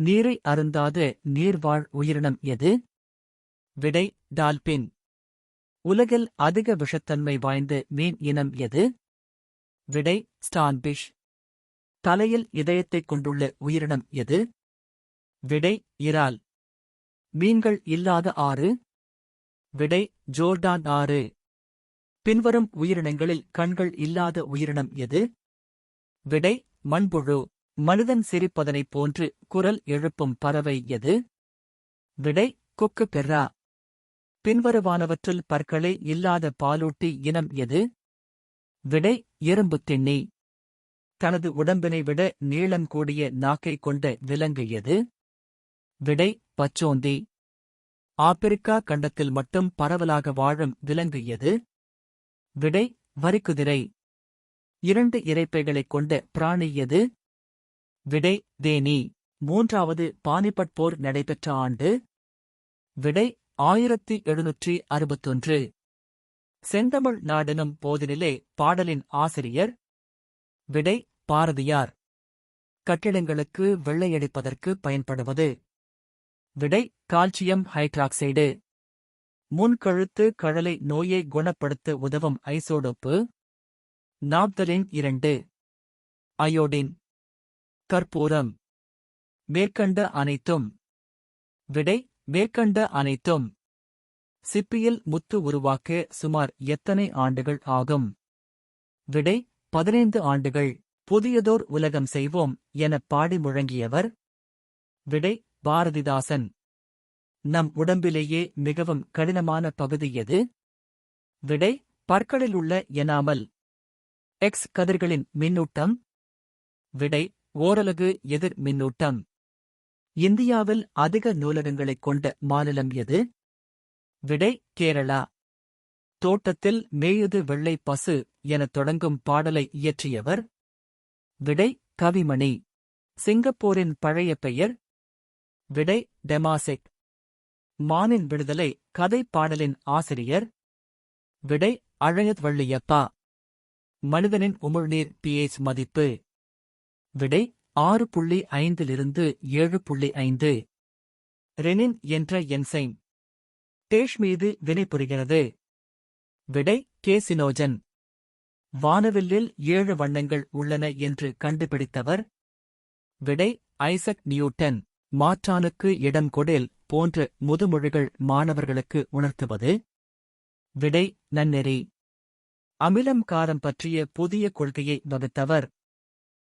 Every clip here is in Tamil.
நீரை அருந்தாத நீர்வாழ் உயிரினம் எது? விடை டால்பின். உலகில் அதிக விஷத்தன்மை வாய்ந்த மீன் இனம் எது? விடை ஸ்டான்பிஷ். தலையில் இதயத்தைக் கொண்டுள்ள உயிரினம் எது? விடை இறால். மீன்கள் இல்லாத ஆறு? விடை ஜோர்டான் ஆறு. பின்வரும் உயிரினங்களில் கண்கள் இல்லாத உயிரினம் எது? விடை மண்புழு. மனிதன் சிரிப்பதனைப் போன்று குரல் எழுப்பும் பறவை எது? விடை கொக்கு பெர்ரா. பின்வருவானவற்றுள் பற்களே இல்லாத பாலூட்டி இனம் எது? விடை எறும்புத் தின்னி. தனது உடம்பினை விட நீளம் கூடிய நாக்கைக் கொண்ட விலங்கு எது? விடை பச்சோந்தி. ஆப்பிரிக்கா கண்டத்தில் மட்டும் பரவலாக வாழும் விலங்கு எது? விடை வரிக்குதிரை. 2 இரைப்பைகளைக் கொண்ட பிராணி எது? விடை தேனீ. 3வது பானிபட் போர் நடைபெற்ற ஆண்டு? விடை 1761. செந்தமிழ் நாடெனும் போதினிலே பாடலின் ஆசிரியர்? விடை பாரதியார். கட்டிடங்களுக்கு வெள்ளையடிப்பதற்கு பயன்படுவது? விடை கால்சியம் ஹைட்ராக்சைடு. முன்கழுத்து கழலை நோயை குணப்படுத்த உதவும் ஐசோடோப்பு? நாப்தலின் 2. அயோடின். கற்பூரம். மேற்கண்ட அனைத்தும். விடை மேற்கண்ட அனைத்தும். சிப்பியில் முத்து உருவாக்க சுமார் எத்தனை ஆண்டுகள் ஆகும்? விடை 15 ஆண்டுகள். புதியதோர் உலகம் செய்வோம் எனப் பாடி முழங்கியவர்? விடை பாரதிதாசன். நம் உடம்பிலேயே மிகவும் கடினமான பகுதி எது? விடை பற்களிலுள்ள எனாமல். எக்ஸ் கதிர்களின் மின்னூட்டம்? விடை ஓரலகு எதிர் மின்னூட்டம். இந்தியாவில் அதிக நூலகங்களைக் கொண்ட மாநிலம் எது? விடை கேரளா. தோட்டத்தில் மேயுது வெள்ளை பசு எனத் தொடங்கும் பாடலை இயற்றியவர்? விடை கவிமணி. சிங்கப்பூரின் பழைய பெயர்? விடை டெமாசிக். மானின் விடுதலை கதை பாடலின் ஆசிரியர்? விடை அழகத் வள்ளியப்பா. மனிதனின் உமிழ்நீர் pH மதிப்பு? விடை 6.5 7.5. ரெனின் என்ற என்சைம் டேஷ் மீது வினைபுரிகிறது? விடை கேசினோஜன். வானவில்லில் 7 வண்ணங்கள் உள்ளன என்று கண்டுபிடித்தவர்? விடை ஐசக் நியூட்டன். மாற்றானுக்கு இடம் கொடேல் போன்ற முதுமொழிகள் மாணவர்களுக்கு உணர்த்துவது? விடை நன்னெறி. அமிலம் காரம் பற்றிய புதிய கொள்கையை வகுத்தவர்?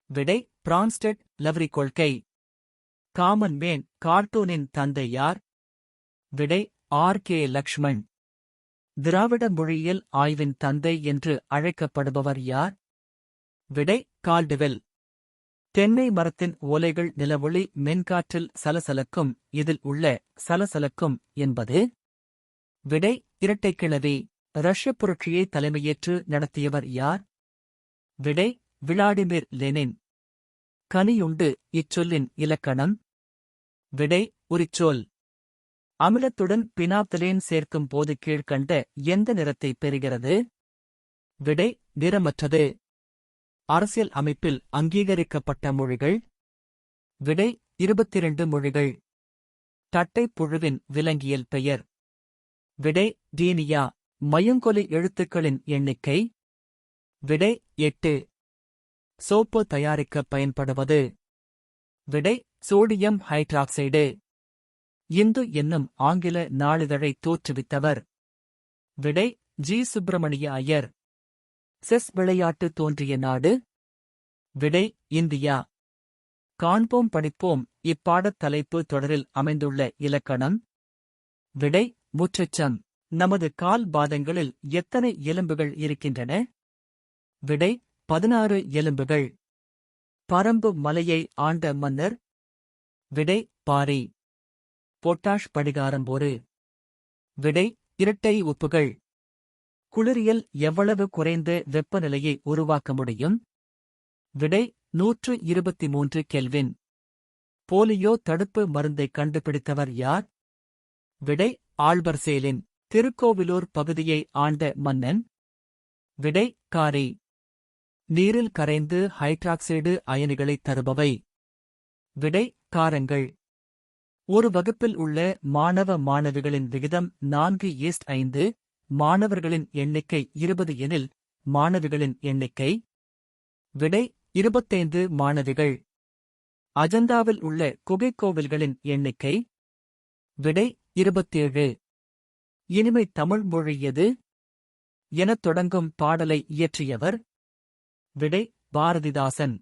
விடை பிரான்ஸ்டட் லவ்ரி கொள்கை. காமன் மேன் கார்ட்டூனின் தந்தை யார்? விடை R.K. லக்ஷ்மண். திராவிட மொழியியல் ஆய்வின் தந்தை என்று அழைக்கப்படுபவர் யார்? விடை கால்டுவெல். தென்னை மரத்தின் ஓலைகள் நிலவொளி மென்காற்றில் சலசலக்கும் இதில் உள்ள சலசலக்கும் என்பது? விடை இரட்டைக்கிழவி. ரஷ்ய புரட்சியை தலைமையேற்று நடத்தியவர் யார்? விடை விளாடிமிர் லெனின். கனியுண்டு இச்சொல்லின் இலக்கணம்? விடை உரிச்சொல். அமிலத்துடன் பினாப்தலேன் சேர்க்கும் போது கீழ்க்கண்ட எந்த நிறத்தை பெறுகிறது? விடை நிறமற்றது. அரசியல் அமைப்பில் அங்கீகரிக்கப்பட்ட மொழிகள்? விடை 22 மொழிகள். தட்டைப் புழுவின் விலங்கியல் பெயர்? விடை டீனியா. மயங்கொலி எழுத்துக்களின் எண்ணிக்கை? விடை 8. சோப்பு தயாரிக்கப் பயன்படுவது? விடை சோடியம் ஹைட்ராக்சைடு. இந்து என்னும் ஆங்கில நாளிதழை தோற்றுவித்தவர்? விடை ஜி. சுப்பிரமணிய ஐயர். செஸ் விளையாட்டு தோன்றிய நாடு? விடை இந்தியா. காண்போம் படிப்போம் இப்பாடத் தலைப்பு தொடரில் அமைந்துள்ள இலக்கணம்? விடை முற்றச்சம். நமது கால் பாதங்களில் எத்தனை எலும்புகள் இருக்கின்றன? விடை 16 எலும்புகள். பரம்பு மலையை ஆண்ட மன்னர்? விடை பாரி. பொட்டாஷ் படிகாரம் ஒரு? விடை இரட்டை உப்புகள். குளிரியல் எவ்வளவு குறைந்த வெப்பநிலையை உருவாக்க முடியும்? விடை 123 கெல்வின். போலியோ தடுப்பு மருந்தைக் கண்டுபிடித்தவர் யார்? விடை ஆல்பர்சேலின். திருக்கோவிலூர் பகுதியை ஆண்ட மன்னன்? விடை காரி. நீரில் கரைந்து ஹைட்ராக்சைடு அயனிகளைத் தருபவை? விடை காரங்கள். ஒரு வகுப்பில் உள்ள மாணவ மாணவிகளின் விகிதம் 4:5, மாணவர்களின் எண்ணிக்கை 20 எனில் மாணவிகளின் எண்ணிக்கை. விடை 25 மாணவிகள். அஜந்தாவில் உள்ள குகைக்கோவில்களின் எண்ணிக்கை. விடை 27. இனிமை தமிழ் மொழி எது எனத் தொடங்கும் பாடலை இயற்றியவர். விடை பாரதிதாசன்.